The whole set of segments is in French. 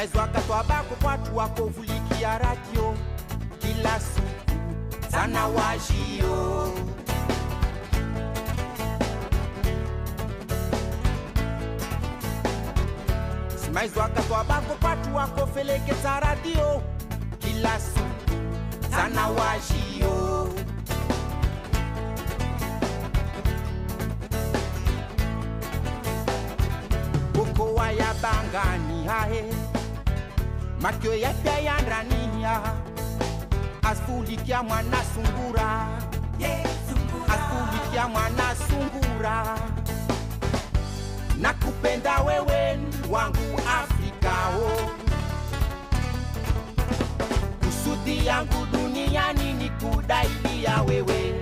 mais wakatwabako kwatu wakovulikia radio kila siku sana wajio. Mais wakatwabako kwatu wakofelekeza radio kila siku sana wajio. Kokoa ya bangani hae makyo ya pia ya ndani ya asfulikia mwana sungura, asfulikia mwana sungura. Nakupenda wewe wangu Afrika o, kusudi yangu duniani ni kudailia wewe.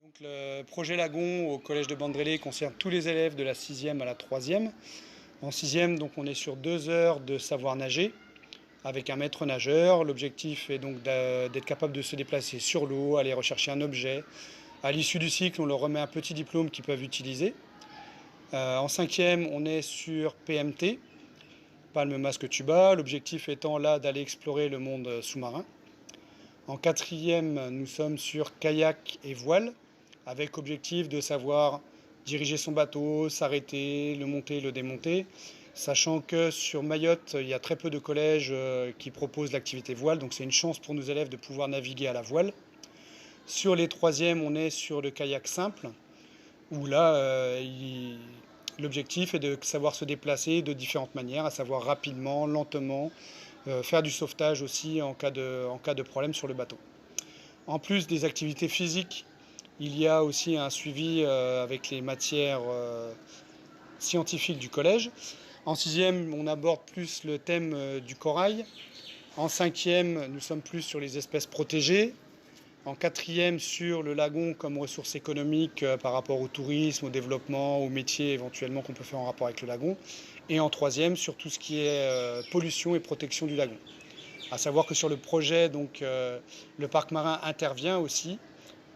Donc, le projet Lagon au collège de Bandrélé concerne tous les élèves de la 6e à la 3e. En 6e, donc, on est sur 2 heures de savoir nager avec un maître nageur. L'objectif est donc d'être capable de se déplacer sur l'eau, aller rechercher un objet. À l'issue du cycle, on leur remet un petit diplôme qu'ils peuvent utiliser. En 5e, on est sur PMT, palme, masque, tuba. L'objectif étant là d'aller explorer le monde sous-marin. En 4e, nous sommes sur kayak et voile, avec objectif de savoir diriger son bateau, s'arrêter, le monter, le démonter. Sachant que sur Mayotte, il y a très peu de collèges qui proposent l'activité voile, donc c'est une chance pour nos élèves de pouvoir naviguer à la voile. Sur les 3e, on est sur le kayak simple, où là, l'objectif est de savoir se déplacer de différentes manières, à savoir rapidement, lentement, faire du sauvetage aussi en cas de problème sur le bateau. En plus des activités physiques, il y a aussi un suivi avec les matières scientifiques du collège. En 6e, on aborde plus le thème du corail. En 5e, nous sommes plus sur les espèces protégées. En 4e, sur le lagon comme ressource économique par rapport au tourisme, au développement, aux métiers éventuellement qu'on peut faire en rapport avec le lagon. Et en 3e, sur tout ce qui est pollution et protection du lagon. À savoir que sur le projet, donc, le parc marin intervient aussi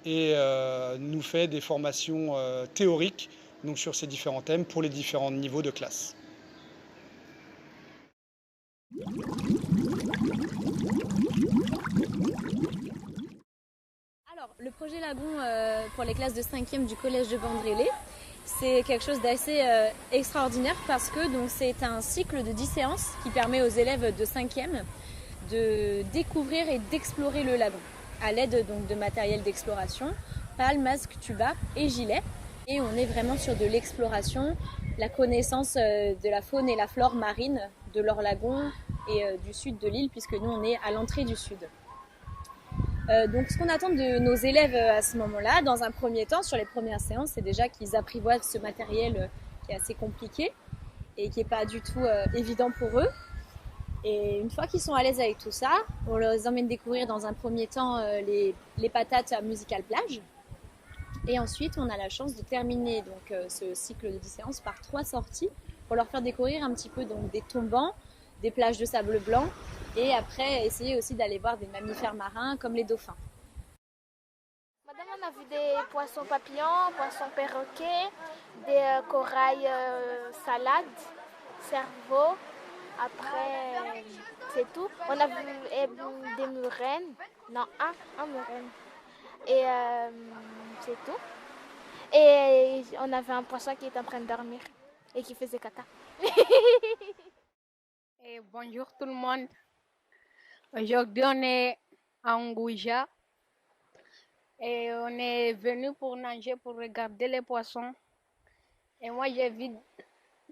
et nous fait des formations théoriques donc, sur ces différents thèmes pour les différents niveaux de classe. Alors, le projet Lagon pour les classes de 5e du collège de Bandrélé, c'est quelque chose d'assez extraordinaire parce que c'est un cycle de 10 séances qui permet aux élèves de 5e de découvrir et d'explorer le lagon à l'aide de matériel d'exploration, pales, masques, tuba et gilets. Et on est vraiment sur de l'exploration, la connaissance de la faune et la flore marine de leur lagon et du sud de l'île puisque nous on est à l'entrée du sud. Donc ce qu'on attend de nos élèves à ce moment-là, dans un premier temps, sur les premières séances, c'est déjà qu'ils apprivoisent ce matériel qui est assez compliqué et qui n'est pas du tout évident pour eux. Et une fois qu'ils sont à l'aise avec tout ça, on les emmène découvrir dans un premier temps les patates à Musical Plage. Et ensuite, on a la chance de terminer donc, ce cycle de 10 séances par 3 sorties pour leur faire découvrir un petit peu donc, des tombants, des plages de sable blanc et après essayer aussi d'aller voir des mammifères marins comme les dauphins. Madame, on a vu des poissons papillons, poissons perroquets, des corails salades, cerveaux. Après, c'est tout. On a vu des murènes. Non, un murène. Et c'est tout. Et on avait un poisson qui était en train de dormir et qui faisait caca. Et bonjour tout le monde. Aujourd'hui, on est à Ngouja et on est venu pour nager, pour regarder les poissons. Et moi, j'ai vu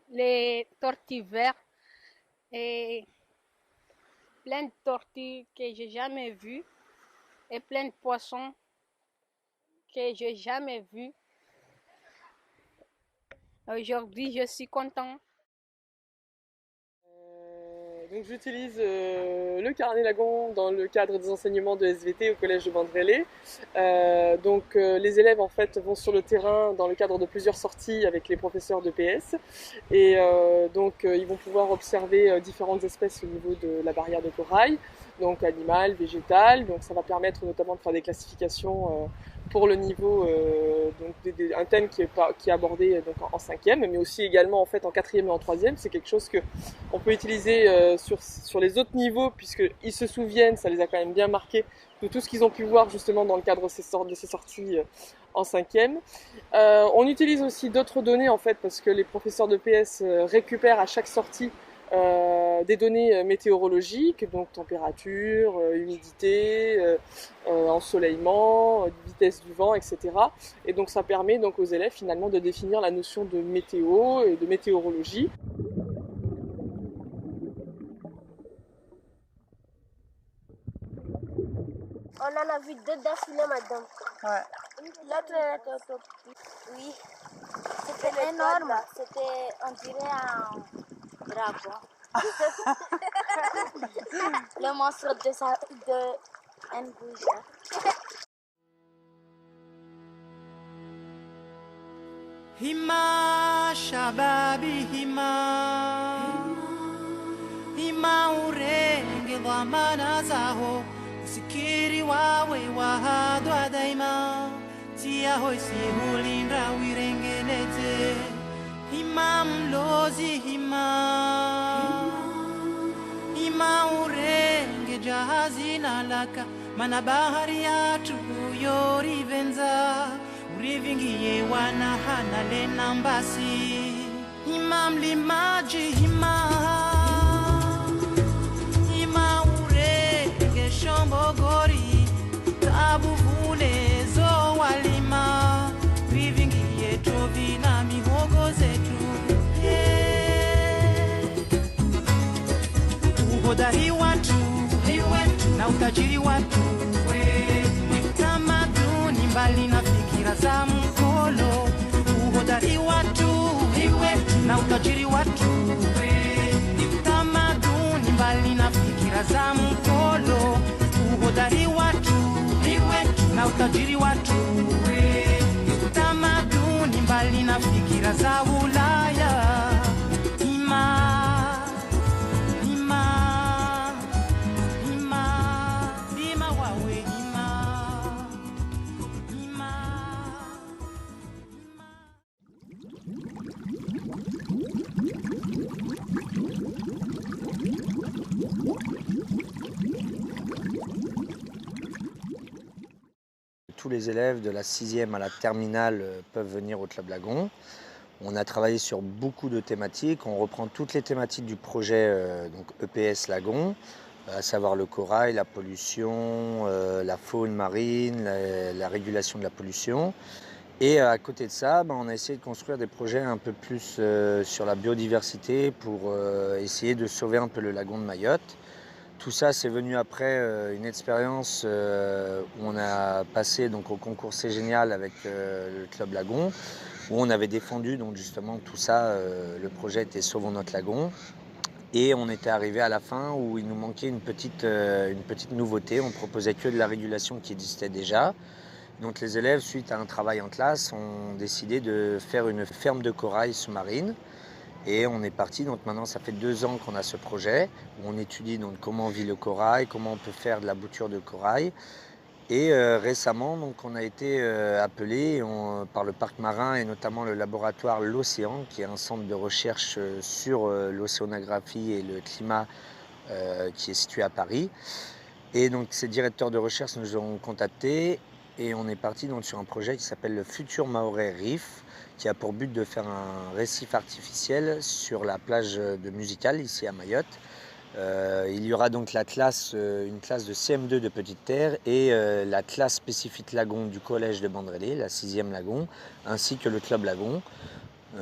les tortues vertes et plein de tortues que j'ai jamais vues et plein de poissons que j'ai jamais vus. Aujourd'hui, je suis content. Donc j'utilise le carnet Lagon dans le cadre des enseignements de SVT au collège de Bandrélé. Les élèves en fait vont sur le terrain dans le cadre de plusieurs sorties avec les professeurs de PS et ils vont pouvoir observer différentes espèces au niveau de la barrière de corail, donc animales, végétales. Donc ça va permettre notamment de faire des classifications pour le niveau, un thème qui est abordé donc en 5e, mais aussi également en fait en 4e et en 3e. C'est quelque chose que on peut utiliser sur les autres niveaux, puisqu'ils se souviennent, ça les a quand même bien marqués, de tout ce qu'ils ont pu voir justement dans le cadre de ces sorties en 5e. On utilise aussi d'autres données en fait, parce que les professeurs de PS récupèrent à chaque sortie des données météorologiques, donc température, humidité, ensoleillement, vitesse du vent, etc. Et donc ça permet donc aux élèves finalement de définir la notion de météo et de météorologie. On en a vu 2 d'affilée, madame. Ouais. L'autre était au top. Oui. C'était énorme. C'était, on dirait un dragon. Le monstre de Nguija. Hima shababi hima hima urenge dhamana zaho usikiri wawe wahadwa daima tia hoisi hulinda wirengeneze hima mlozi hima hima urenge jahazi na laka mana bahari yatu yorivenza urivingiye wana hana lena mbasi hima mlimaji hima hima urenge shombogori tabu vule zo walima urivingiye tovi na mihogo zetu uhodari watu na utajiri watu tamaduni mbali na fikira za mkolo uhodari watu na utajiri watu tamaduni mbali na fikira za mkolo uhodari watu na utajiri watu tamaduni mbali na fikira za Ulaya Tous les élèves de la 6e à la terminale peuvent venir au Club Lagon. On a travaillé sur beaucoup de thématiques. On reprend toutes les thématiques du projet donc EPS Lagon, à savoir le corail, la pollution, la faune marine, la régulation de la pollution. Et à côté de ça, on a essayé de construire des projets un peu plus sur la biodiversité pour essayer de sauver un peu le lagon de Mayotte. Tout ça, c'est venu après une expérience où on a passé donc, au concours C'est Génial avec le Club Lagon, où on avait défendu donc, justement tout ça. Le projet était Sauvons notre lagon. Et on était arrivé à la fin où il nous manquait une petite nouveauté. On proposait que de la régulation qui existait déjà. Donc les élèves, suite à un travail en classe, ont décidé de faire une ferme de corail sous-marine. Et on est parti, donc maintenant ça fait 2 ans qu'on a ce projet, où on étudie donc comment vit le corail, comment on peut faire de la bouture de corail. Et récemment, donc, on a été appelé par le parc marin et notamment le laboratoire L'Océan, qui est un centre de recherche sur l'océanographie et le climat qui est situé à Paris. Et donc ces directeurs de recherche nous ont contactés et on est parti donc, sur un projet qui s'appelle le Futur Mahorais Reef, qui a pour but de faire un récif artificiel sur la plage de Musicale, ici à Mayotte. Il y aura donc une classe de CM2 de Petite Terre et la classe spécifique Lagon du collège de Bandrélé, la 6e Lagon, ainsi que le club Lagon.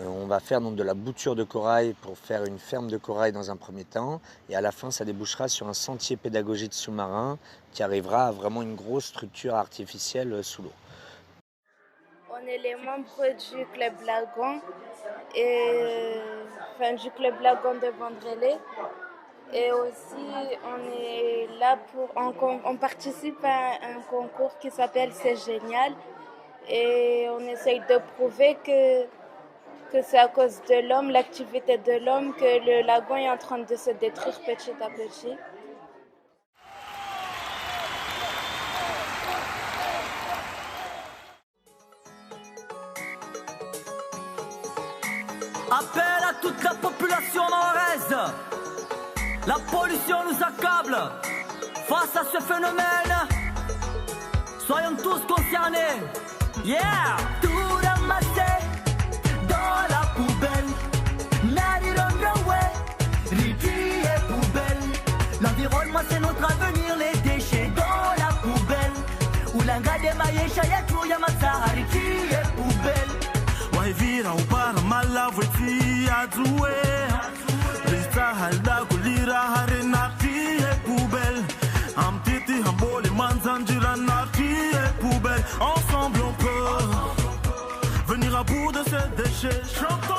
On va faire donc de la bouture de corail pour faire une ferme de corail dans un premier temps et à la fin ça débouchera sur un sentier pédagogique sous-marin qui arrivera à vraiment une grosse structure artificielle sous l'eau. On est les membres du club Lagon du club Lagon de Bandrélé. Et aussi, on est là on participe à un concours qui s'appelle C'est Génial. Et on essaye de prouver que c'est à cause de l'homme, l'activité de l'homme, que le lagon est en train de se détruire petit à petit. Appel à toute la population mahoraise. La pollution nous accable. Face à ce phénomène, soyons tous concernés. Yeah! Tout ramasser dans la poubelle. Rivière poubelle. L'environnement c'est notre avenir. Les déchets dans la poubelle. Ulanga de maisha yetu ya matahari. Rivière poubelle. Waivira upara mala vweti adue. Rita halda kulira harina. Rivière poubelle. Amtiti hambole manzanjira na rivière poubelle. Ensemble on peut venir à bout de ces déchets. Chantons.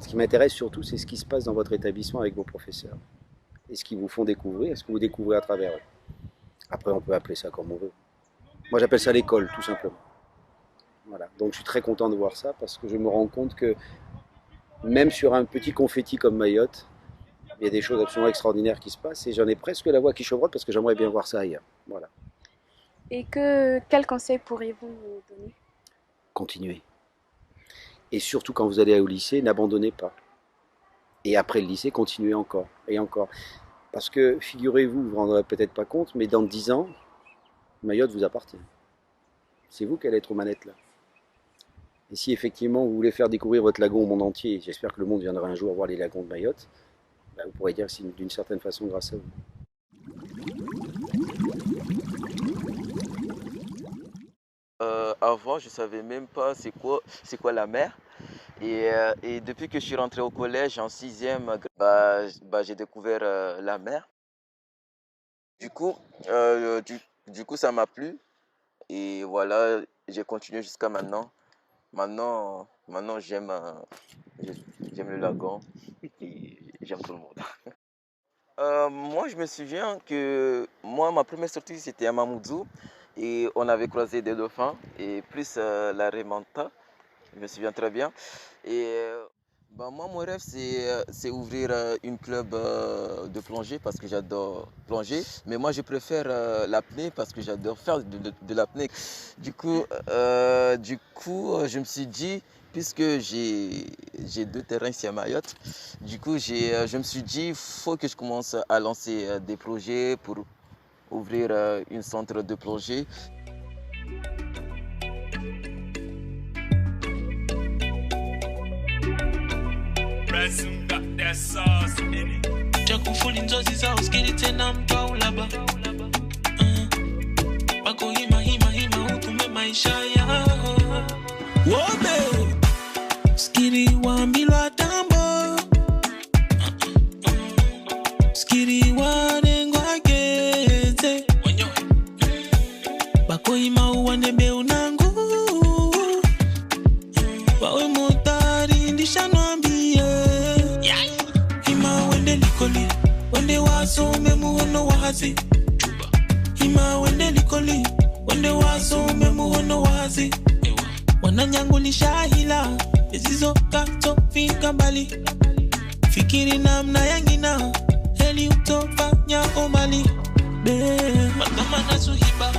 Ce qui m'intéresse surtout, c'est ce qui se passe dans votre établissement avec vos professeurs. Et ce qu'ils vous font découvrir, ce que vous découvrez à travers eux. Après, on peut appeler ça comme on veut. Moi, j'appelle ça l'école, tout simplement. Voilà. Donc, je suis très content de voir ça parce que je me rends compte que même sur un petit confetti comme Mayotte, il y a des choses absolument extraordinaires qui se passent et j'en ai presque la voix qui chevrotte parce que j'aimerais bien voir ça ailleurs. Voilà. Et quel conseil pourriez-vous nous donner? Continuez. Et surtout quand vous allez au lycée, n'abandonnez pas. Et après le lycée, continuez encore et encore. Parce que figurez-vous, vous ne vous rendrez peut-être pas compte, mais dans 10 ans, Mayotte vous appartient. C'est vous qui allez être aux manettes là. Et si effectivement vous voulez faire découvrir votre lagon au monde entier, j'espère que le monde viendra un jour voir les lagons de Mayotte, ben vous pourrez dire que c'est d'une certaine façon grâce à vous. Avant, je ne savais même pas c'est quoi la mer. Et depuis que je suis rentré au collège en 6e, j'ai découvert la mer. Du coup, ça m'a plu. Et voilà, j'ai continué jusqu'à maintenant. Maintenant j'aime le lagon et j'aime tout le monde. Moi, je me souviens que ma première sortie, c'était à Mamoudzou. Et on avait croisé des dauphins et plus la Remanta, je me souviens très bien. Et mon rêve, c'est ouvrir une club de plongée parce que j'adore plonger. Mais moi, je préfère l'apnée parce que j'adore faire de l'apnée. Du coup, je me suis dit, puisque j'ai 2 terrains ici à Mayotte, du coup, je me suis dit, il faut que je commence à lancer des projets pour ouvrir un centre de plongée. Bakoima uwanebe unangu wawe motari ndishanwambie Hima wende likoli wende wasome muhono wazi Hima wende likoli wende wasome muhono wazi Wananyangulisha hila ezizo kato fika mbali Fikiri namna yangina heli utofanya omali Be Matamana suhiba